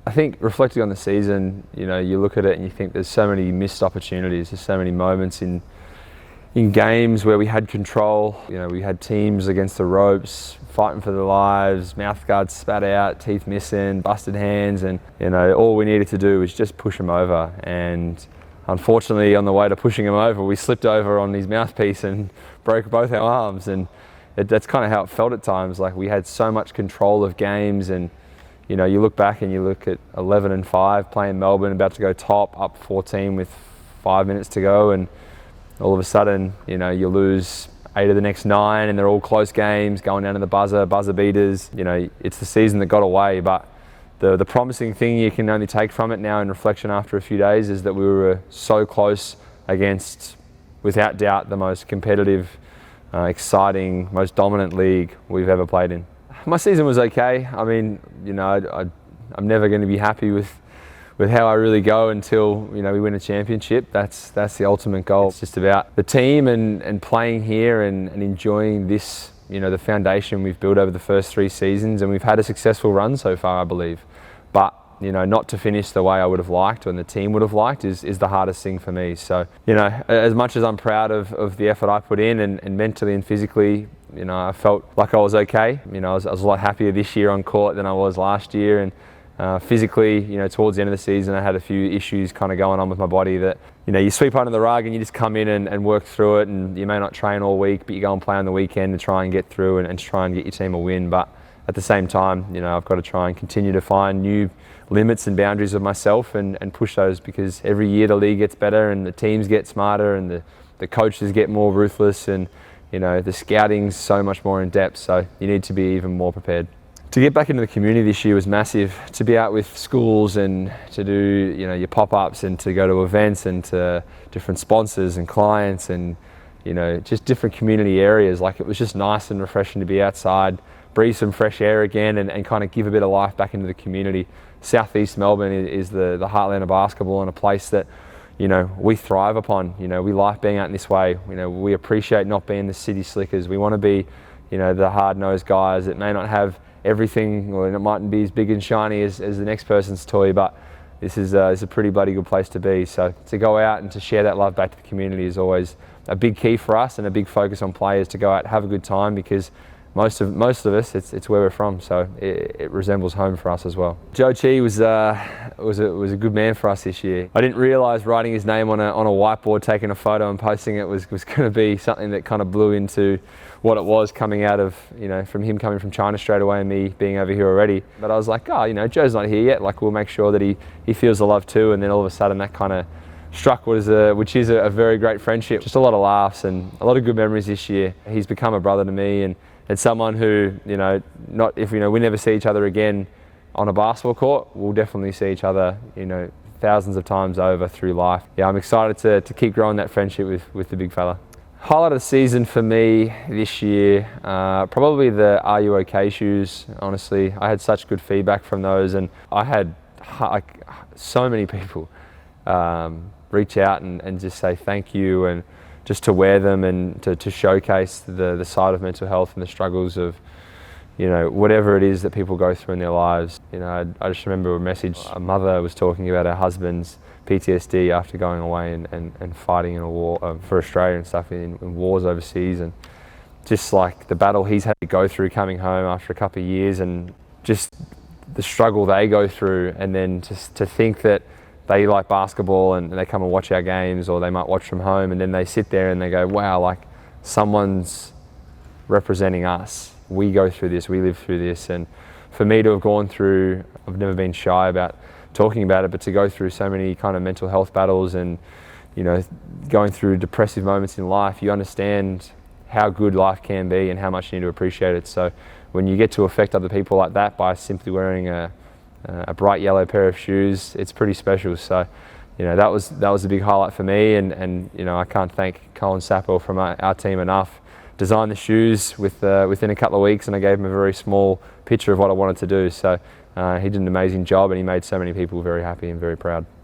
I think reflecting on the season, you look at it and you think there's so many missed opportunities. There's so many moments in games where we had control. We had teams against the ropes, fighting for their lives, mouth guards spat out, teeth missing, busted hands, and all we needed to do was just push them over. And unfortunately, on the way to pushing them over, we slipped over on his mouthpiece and broke both our arms. And that's kind of how it felt at times. Like, we had so much control of games, and you look back and you look at 11-5 playing Melbourne, about to go top, up 14 with 5 minutes to go, and all of a sudden, you lose 8 of the next 9, and they're all close games, going down to the buzzer beaters. It's the season that got away, but the promising thing you can only take from it now in reflection after a few days is that we were so close against, without doubt, the most competitive, exciting, most dominant league we've ever played in. My season was okay. I mean, I'm never going to be happy with how I really go until we win a championship. That's the ultimate goal. It's just about the team and playing here and enjoying this, the foundation we've built over the first 3 seasons, and we've had a successful run so far, I believe. But not to finish the way I would have liked and the team would have liked is the hardest thing for me. So as much as I'm proud of the effort I put in and mentally and physically, I felt like I was okay. I was a lot happier this year on court than I was last year, and physically, towards the end of the season, I had a few issues kind of going on with my body that, you sweep under the rug and you just come in and work through it, and you may not train all week, but you go and play on the weekend to try and get through and try and get your team a win. But at the same time, I've got to try and continue to find new limits and boundaries of myself and push those, because every year the league gets better and the teams get smarter and the coaches get more ruthless, and the scouting's so much more in depth, so you need to be even more prepared. To get back into the community this year was massive. To be out with schools and to do your pop-ups and to go to events and to different sponsors and clients and just different community areas. Like, it was just nice and refreshing to be outside, breathe some fresh air again, and kind of give a bit of life back into the community. Southeast Melbourne is the heartland of basketball, and a place that we thrive upon. We like being out in this way. We appreciate not being the city slickers. We want to be the hard-nosed guys that may not have everything, or it mightn't be as big and shiny as the next person's toy, but this is a pretty bloody good place to be. So to go out and to share that love back to the community is always a big key for us, and a big focus on players to go out and have a good time, because most of us, it's where we're from, so it resembles home for us as well. Joe Chi was a good man for us this year. I didn't realise writing his name on a whiteboard, taking a photo and posting it was going to be something that kind of blew into what it was, coming out of, from him coming from China straight away and me being over here already. But I was like, Joe's not here yet, like, we'll make sure that he feels the love too. And then all of a sudden that kind of struck which is a very great friendship. Just a lot of laughs and a lot of good memories this year. He's become a brother to me, and it's someone who, not if we never see each other again on a basketball court, we'll definitely see each other, thousands of times over through life. Yeah, I'm excited to keep growing that friendship with the big fella. Highlight of the season for me this year, probably the Are You OK shoes, honestly. I had such good feedback from those, and I had so many people reach out and just say thank you, and just to wear them and to showcase the side of mental health and the struggles of, whatever it is that people go through in their lives. I just remember a message, a mother was talking about her husband's PTSD after going away and fighting in a war for Australia and stuff in wars overseas, and just like the battle he's had to go through coming home after a couple of years, and just the struggle they go through, and then just to think that they like basketball and they come and watch our games, or they might watch from home, and then they sit there and they go, wow, like, someone's representing us. We go through this, we live through this. And for me to have gone through, I've never been shy about talking about it, but to go through so many kind of mental health battles and, going through depressive moments in life, you understand how good life can be and how much you need to appreciate it. So when you get to affect other people like that by simply wearing a bright yellow pair of shoes, it's pretty special. So, that was a big highlight for me, and I can't thank Colin Sapper from our team enough. Designed the shoes within a couple of weeks, and I gave him a very small picture of what I wanted to do. So he did an amazing job, and he made so many people very happy and very proud.